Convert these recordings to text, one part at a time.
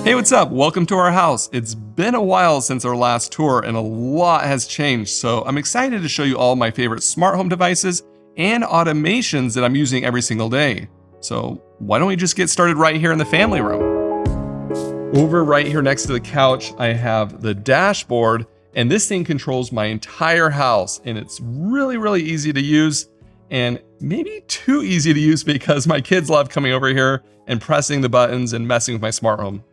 Hey, what's up? Welcome to our house. It's been a while since our last tour and a lot has changed, so I'm excited to show you all my favorite smart home devices and automations that I'm using every single day. So why don't we just get started right here in the family room? Over right here next to the couch, I have the dashboard, and this thing controls my entire house, and it's really easy to use, and maybe too easy to use because my kids love coming over here and pressing the buttons and messing with my smart home.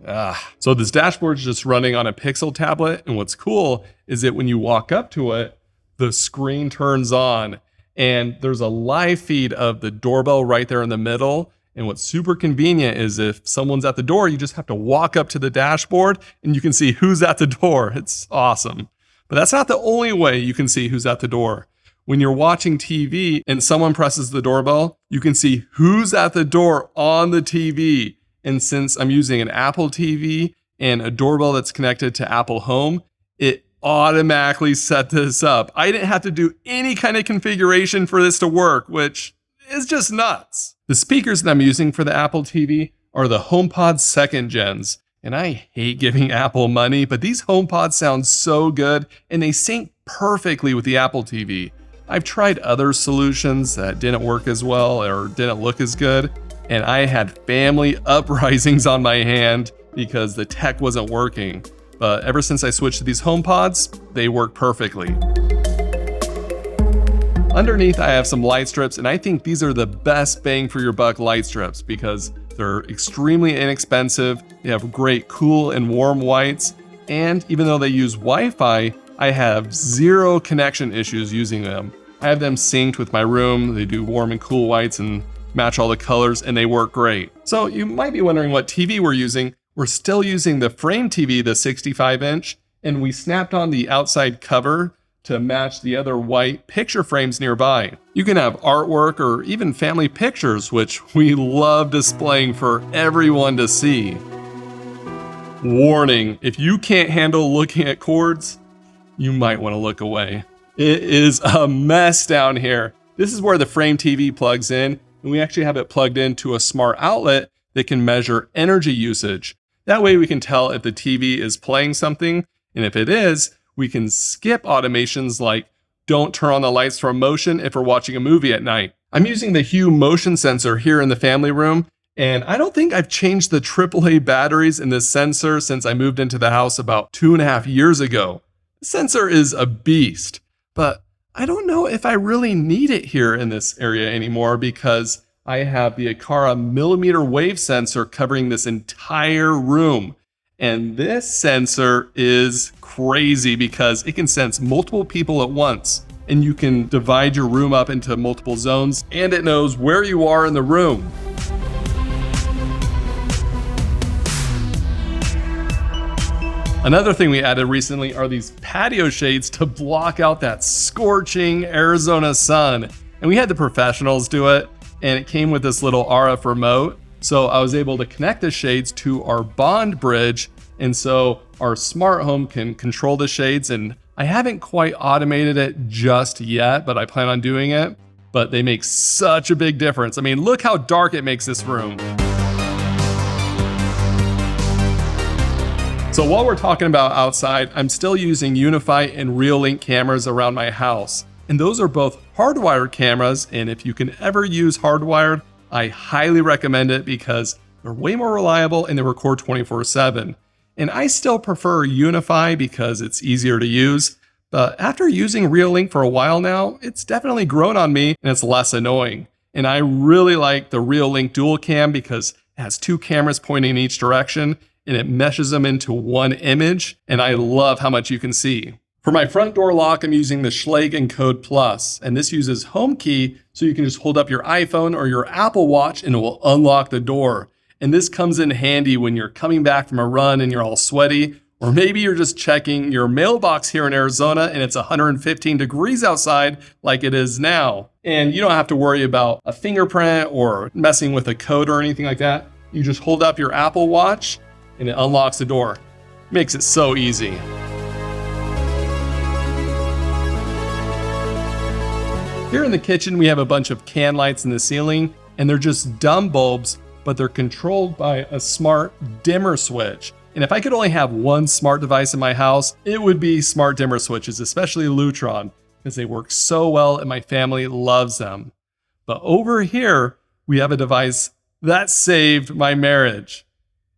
So this dashboard is just running on a Pixel tablet, and what's cool is that when you walk up to it, the screen turns on, and there's a live feed of the doorbell right there in the middle. And what's super convenient is if someone's at the door, you just have to walk up to the dashboard and you can see who's at the door. It's awesome. But that's not the only way you can see who's at the door. When you're watching TV and someone presses the doorbell, you can see who's at the door on the TV. And since I'm using an Apple TV and a doorbell that's connected to Apple Home, it automatically set this up. I didn't have to do any kind of configuration for this to work, which is just nuts. The speakers that I'm using for the Apple TV are the HomePod 2nd Gens. And I hate giving Apple money, but these HomePods sound so good and they sync perfectly with the Apple TV. I've tried other solutions that didn't work as well or didn't look as good, and I had family uprisings on my hand because the tech wasn't working. But ever since I switched to these HomePods, they work perfectly. Underneath, I have some light strips, and I think these are the best bang for your buck light strips because they're extremely inexpensive. They have great cool and warm whites, and even though they use Wi-Fi, I have zero connection issues using them. I have them synced with my room. They do warm and cool whites and match all the colors, and they work great. So you might be wondering what TV we're using. We're still using the frame TV, the 65-inch, and we snapped on the outside cover to match the other white picture frames nearby. You can have artwork or even family pictures, which we love displaying for everyone to see. Warning, if you can't handle looking at cords, you might want to look away. It is a mess down here. This is where the frame TV plugs in, and we actually have it plugged into a smart outlet that can measure energy usage. That way we can tell if the TV is playing something, and if it is, we can skip automations like don't turn on the lights from motion if we're watching a movie at night. I'm using the Hue motion sensor here in the family room, and I don't think I've changed the AAA batteries in this sensor since I moved into the house about 2.5 years ago. The sensor is a beast, but I don't know if I really need it here in this area anymore because I have the Aqara millimeter wave sensor covering this entire room. And this sensor is crazy because it can sense multiple people at once, and you can divide your room up into multiple zones, and it knows where you are in the room. Another thing we added recently are these patio shades to block out that scorching Arizona sun. And we had the professionals do it, and it came with this little RF remote. So I was able to connect the shades to our Bond bridge, and so our smart home can control the shades. And I haven't quite automated it just yet, but I plan on doing it. But they make such a big difference. I mean, look how dark it makes this room. So while we're talking about outside, I'm still using Unify and Real-Link cameras around my house. And those are both hardwired cameras, and if you can ever use hardwired, I highly recommend it because they're way more reliable and they record 24/7. And I still prefer Unify because it's easier to use, but after using Real-Link for a while now, it's definitely grown on me and it's less annoying. And I really like the Real-Link dual cam because it has 2 cameras pointing in each direction, and it meshes them into one image, and I love how much you can see. For my front door lock, I'm using the Schlage Encode Plus, and this uses Home Key, so you can just hold up your iPhone or your Apple Watch and it will unlock the door. And this comes in handy when you're coming back from a run and you're all sweaty, or maybe you're just checking your mailbox here in Arizona and it's 115 degrees outside like it is now. And you don't have to worry about a fingerprint or messing with a code or anything like that. You just hold up your Apple Watch and it unlocks the door. Makes it so easy. Here in the kitchen, we have a bunch of can lights in the ceiling, and they're just dumb bulbs, but they're controlled by a smart dimmer switch. And if I could only have one smart device in my house, it would be smart dimmer switches, especially Lutron, because they work so well and my family loves them. But over here, we have a device that saved my marriage.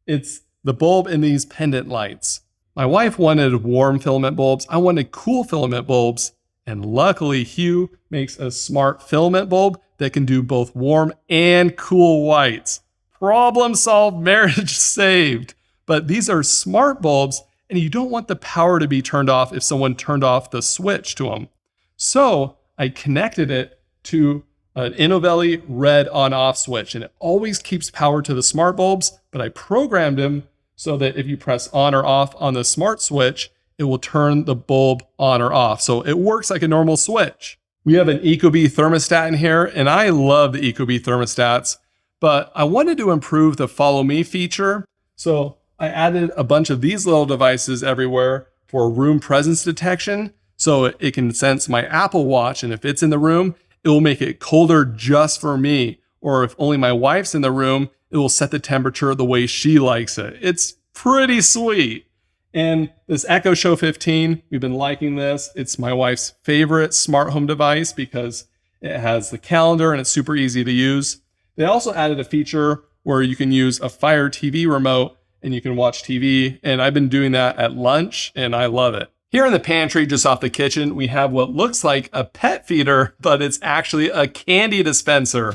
It's the bulb in these pendant lights. My wife wanted warm filament bulbs. I wanted cool filament bulbs. And luckily, Hue makes a smart filament bulb that can do both warm and cool whites. Problem solved, marriage saved. But these are smart bulbs, and you don't want the power to be turned off if someone turned off the switch to them. So I connected it to an Innovelli red on-off switch, and it always keeps power to the smart bulbs, but I programmed them so that if you press on or off on the smart switch, it will turn the bulb on or off. So it works like a normal switch. We have an Ecobee thermostat in here, and I love the Ecobee thermostats, but I wanted to improve the follow me feature. So I added a bunch of these little devices everywhere for room presence detection. So it can sense my Apple Watch, and if it's in the room, it will make it colder just for me. Or if only my wife's in the room, it will set the temperature the way she likes it. It's pretty sweet. And this Echo Show 15, we've been liking this. It's my wife's favorite smart home device because it has the calendar and it's super easy to use. They also added a feature where you can use a Fire TV remote and you can watch TV. And I've been doing that at lunch and I love it. Here in the pantry, just off the kitchen, we have what looks like a pet feeder, but it's actually a candy dispenser.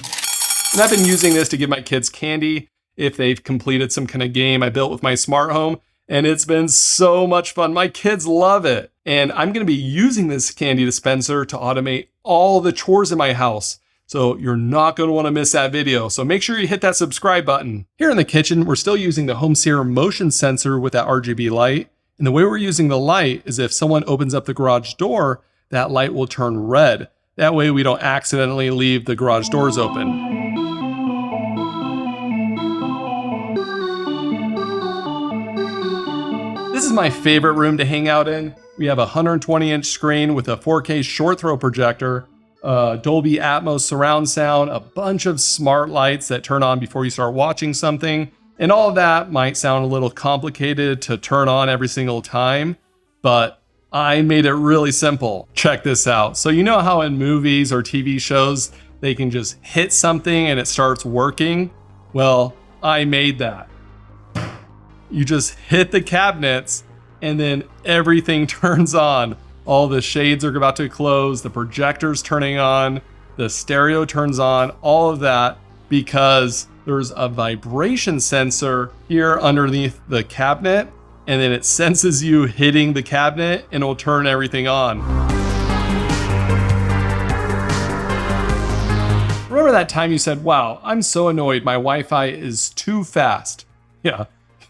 And I've been using this to give my kids candy if they've completed some kind of game I built with my smart home. And it's been so much fun. My kids love it. And I'm going to be using this candy dispenser to automate all the chores in my house. So you're not going to want to miss that video. So make sure you hit that subscribe button. Here in the kitchen, we're still using the Home Seer motion sensor with that RGB light. And the way we're using the light is if someone opens up the garage door, that light will turn red. That way we don't accidentally leave the garage doors open. This is my favorite room to hang out in. We have a 120-inch screen with a 4K short throw projector, Dolby Atmos surround sound, a bunch of smart lights that turn on before you start watching something. And all of that might sound a little complicated to turn on every single time, but I made it really simple. Check this out. So you know how in movies or TV shows, they can just hit something and it starts working? Well, I made that. You just hit the cabinets and then everything turns on. All the shades are about to close, the projector's turning on, the stereo turns on, all of that because there's a vibration sensor here underneath the cabinet, and then it senses you hitting the cabinet and it'll turn everything on. Remember that time you said, wow, I'm so annoyed my Wi-Fi is too fast? Yeah,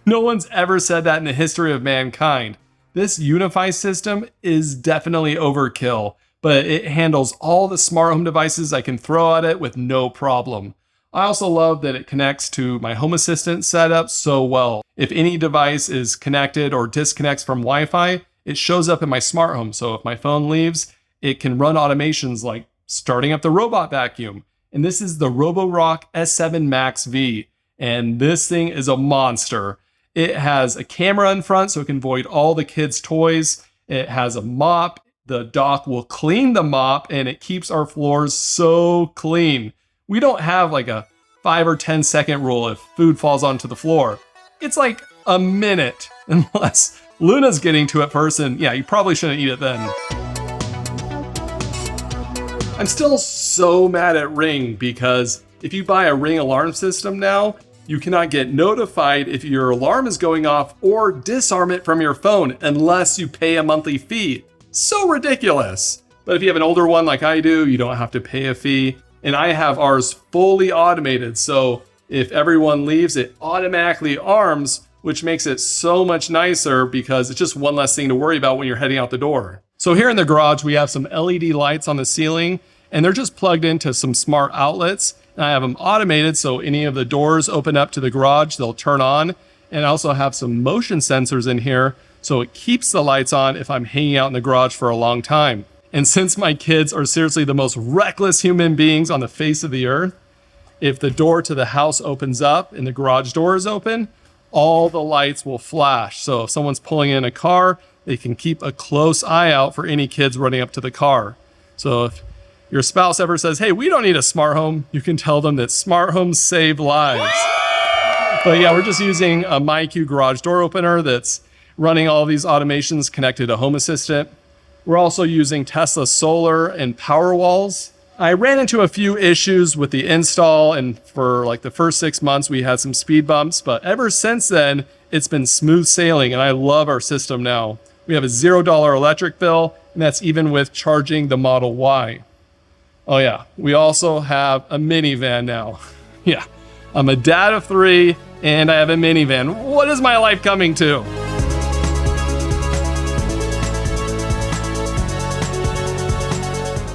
no one's ever said that in the history of mankind. This Unify system is definitely overkill, but it handles all the smart home devices I can throw at it with no problem. I also love that it connects to my Home Assistant setup so well. If any device is connected or disconnects from Wi-Fi, it shows up in my smart home. So if my phone leaves, it can run automations like starting up the robot vacuum. And this is the Roborock S7 Max V. And this thing is a monster. It has a camera in front so it can void all the kids' toys. It has a mop. The dock will clean the mop and it keeps our floors so clean. We don't have like a 5 or 10 second rule if food falls onto the floor. It's like a minute unless Luna's getting to it first, and yeah, you probably shouldn't eat it then. I'm still so mad at Ring because if you buy a Ring alarm system now, you cannot get notified if your alarm is going off or disarm it from your phone unless you pay a monthly fee. So ridiculous. But if you have an older one like I do, you don't have to pay a fee. And I have ours fully automated, so if everyone leaves, it automatically arms, which makes it so much nicer because it's just one less thing to worry about when you're heading out the door. So here in the garage, we have some LED lights on the ceiling, and they're just plugged into some smart outlets. And I have them automated, so any of the doors open up to the garage, they'll turn on. And I also have some motion sensors in here, so it keeps the lights on if I'm hanging out in the garage for a long time. And since my kids are seriously the most reckless human beings on the face of the earth, if the door to the house opens up and the garage door is open, all the lights will flash. So if someone's pulling in a car, they can keep a close eye out for any kids running up to the car. So if your spouse ever says, hey, we don't need a smart home, you can tell them that smart homes save lives. But yeah, we're just using a MyQ garage door opener that's running all these automations connected to Home Assistant. We're also using Tesla solar and power walls. I ran into a few issues with the install, and for like the first 6 months, we had some speed bumps, but ever since then, it's been smooth sailing, and I love our system now. We have a $0 electric bill, and that's even with charging the Model Y. Oh yeah, we also have a minivan now. Yeah, I'm a dad of 3, and I have a minivan. What is my life coming to?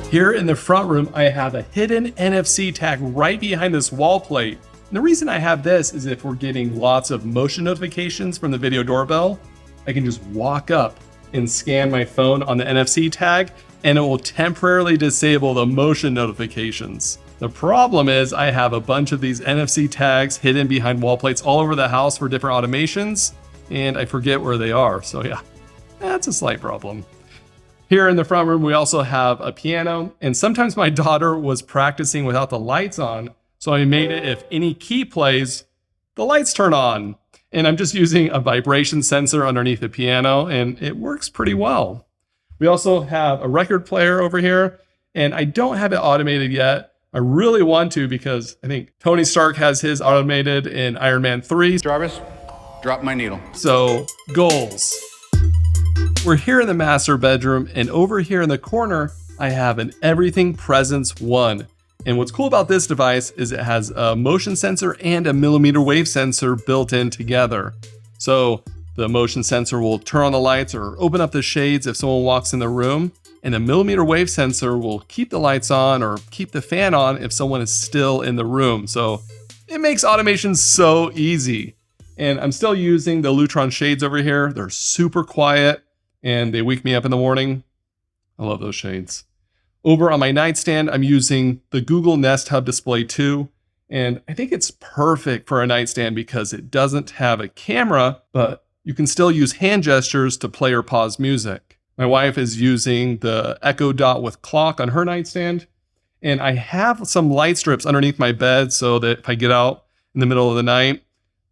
Here in the front room, I have a hidden NFC tag right behind this wall plate. And the reason I have this is if we're getting lots of motion notifications from the video doorbell, I can just walk up and scan my phone on the NFC tag, and it will temporarily disable the motion notifications. The problem is I have a bunch of these NFC tags hidden behind wall plates all over the house for different automations, and I forget where they are. So yeah, that's a slight problem. Here in the front room, we also have a piano, and sometimes my daughter was practicing without the lights on, so I made it if any key plays, the lights turn on. And I'm just using a vibration sensor underneath the piano, and it works pretty well. We also have a record player over here, and I don't have it automated yet. I really want to because I think Tony Stark has his automated in Iron Man 3. Jarvis, drop my needle. So, goals. We're here in the master bedroom, and over here in the corner, I have an Everything Presence 1. And what's cool about this device is it has a motion sensor and a millimeter wave sensor built in together. So the motion sensor will turn on the lights or open up the shades if someone walks in the room, and the millimeter wave sensor will keep the lights on or keep the fan on if someone is still in the room. So it makes automation so easy. And I'm still using the Lutron shades over here. They're super quiet and they wake me up in the morning. I love those shades. Over on my nightstand, I'm using the Google Nest Hub Display 2, and I think it's perfect for a nightstand because it doesn't have a camera, but you can still use hand gestures to play or pause music. My wife is using the Echo Dot with clock on her nightstand, and I have some light strips underneath my bed so that if I get out in the middle of the night,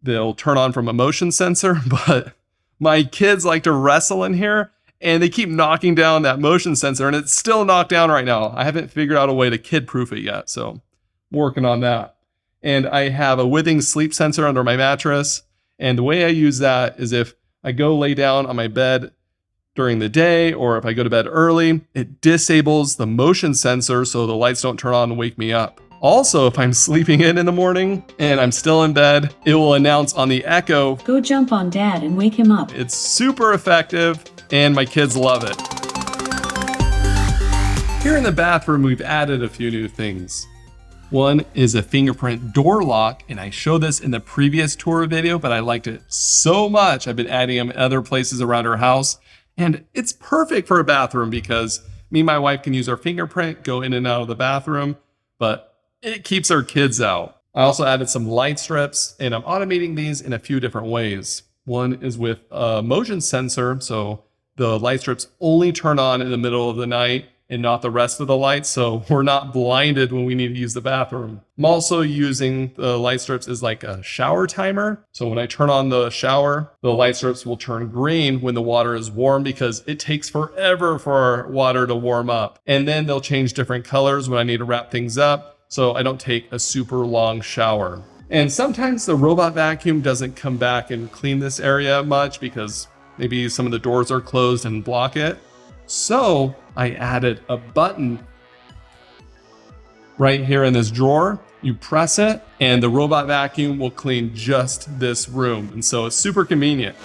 they'll turn on from a motion sensor, but my kids like to wrestle in here, and they keep knocking down that motion sensor, and it's still knocked down right now. I haven't figured out a way to kid-proof it yet, so I'm working on that. And I have a Withings sleep sensor under my mattress, and the way I use that is if I go lay down on my bed during the day, or if I go to bed early, it disables the motion sensor so the lights don't turn on and wake me up. Also, if I'm sleeping in the morning and I'm still in bed, it will announce on the Echo, "Go jump on Dad and wake him up." It's super effective, and my kids love it. Here in the bathroom, we've added a few new things. One is a fingerprint door lock, and I showed this in the previous tour video, but I liked it so much I've been adding them other places around our house. And it's perfect for a bathroom because me and my wife can use our fingerprint, go in and out of the bathroom, but it keeps our kids out. I also added some light strips, and I'm automating these in a few different ways. One is with a motion sensor, so the light strips only turn on in the middle of the night and not the rest of the lights, so we're not blinded when we need to use the bathroom. I'm also using the light strips as like a shower timer. So when I turn on the shower, the light strips will turn green when the water is warm because it takes forever for our water to warm up. And then they'll change different colors when I need to wrap things up, so I don't take a super long shower. And sometimes the robot vacuum doesn't come back and clean this area much because maybe some of the doors are closed and block it. So I added a button right here in this drawer. You press it and the robot vacuum will clean just this room. And so it's super convenient.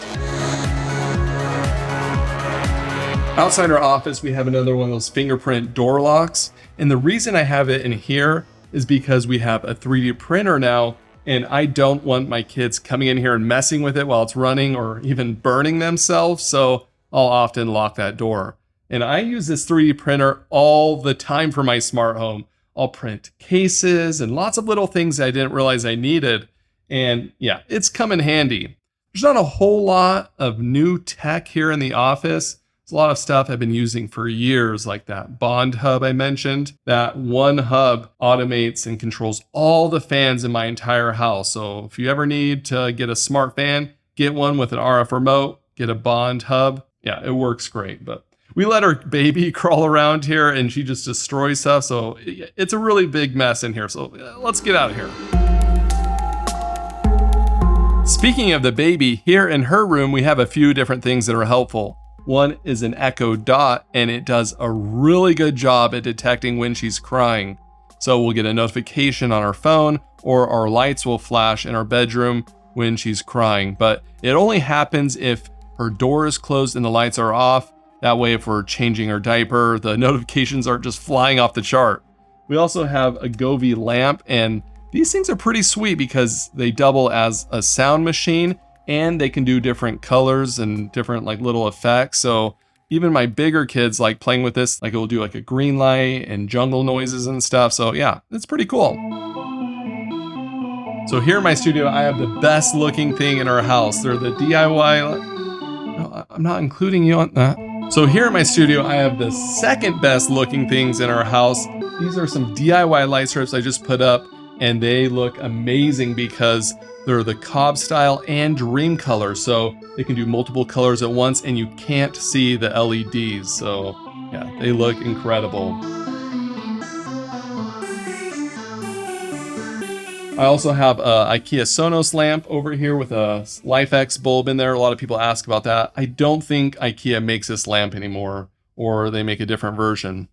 Outside our office, we have another one of those fingerprint door locks. And the reason I have it in here is because we have a 3D printer now, and I don't want my kids coming in here and messing with it while it's running or even burning themselves. So I'll often lock that door. And I use this 3D printer all the time for my smart home. I'll print cases and lots of little things I didn't realize I needed. And yeah, it's come in handy. There's not a whole lot of new tech here in the office. There's a lot of stuff I've been using for years, like that Bond hub I mentioned. That one hub automates and controls all the fans in my entire house. So if you ever need to get a smart fan, get one with an RF remote, get a Bond hub. Yeah, it works great. But we let our baby crawl around here and she just destroys stuff. So it's a really big mess in here. So let's get out of here. Speaking of the baby, here in her room, we have a few different things that are helpful. One is an Echo Dot, and it does a really good job at detecting when she's crying. So we'll get a notification on our phone, or our lights will flash in our bedroom when she's crying. But it only happens if her door is closed and the lights are off. That way, if we're changing her diaper, the notifications aren't just flying off the chart. We also have a Govee lamp, and these things are pretty sweet because they double as a sound machine and they can do different colors and different like little effects. So even my bigger kids like playing with this, like it will do like a green light and jungle noises and stuff. So yeah, it's pretty cool. So here in my studio, I have the best looking thing in our house. They're the DIY. No, I'm not including you on that. So here in my studio, I have the second best looking things in our house. These are some DIY light strips I just put up. And they look amazing because they're the Cobb style and Dream color. So they can do multiple colors at once and you can't see the LEDs. So yeah, they look incredible. I also have a IKEA Sonos lamp over here with a LifeX bulb in there. A lot of people ask about that. I don't think IKEA makes this lamp anymore, or they make a different version.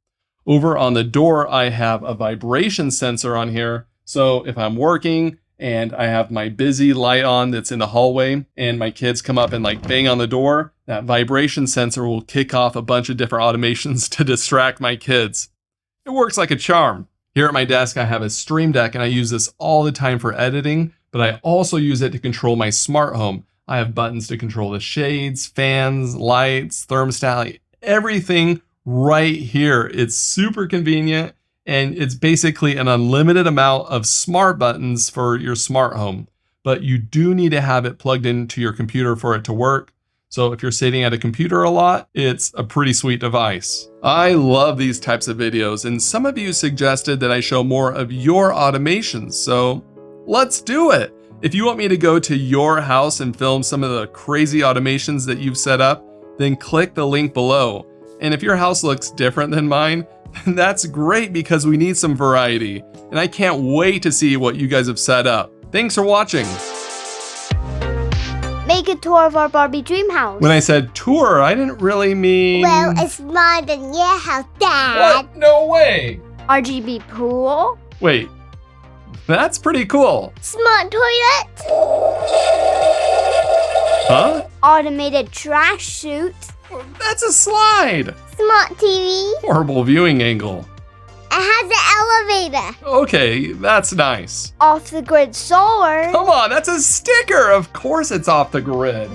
Over on the door, I have a vibration sensor on here. So if I'm working and I have my busy light on that's in the hallway and my kids come up and like bang on the door, that vibration sensor will kick off a bunch of different automations to distract my kids. It works like a charm. Here at my desk, I have a Stream Deck and I use this all the time for editing, but I also use it to control my smart home. I have buttons to control the shades, fans, lights, thermostat, everything right here. It's super convenient. And it's basically an unlimited amount of smart buttons for your smart home. But you do need to have it plugged into your computer for it to work. So if you're sitting at a computer a lot, it's a pretty sweet device. I love these types of videos, and some of you suggested that I show more of your automations, so let's do it. If you want me to go to your house and film some of the crazy automations that you've set up, then click the link below. And if your house looks different than mine, that's great because we need some variety. And I can't wait to see what you guys have set up. Thanks for watching. Make a tour of our Barbie dream house. When I said tour, I didn't really mean... Well, it's smaller than your house, Dad. What? No way. RGB pool. Wait, that's pretty cool. Smart toilet. Huh? Automated trash chute. That's a slide. Smart TV. Horrible viewing angle. It has an elevator. Okay, that's nice. Off the grid solar. Come on, that's a sticker. Of course it's off the grid.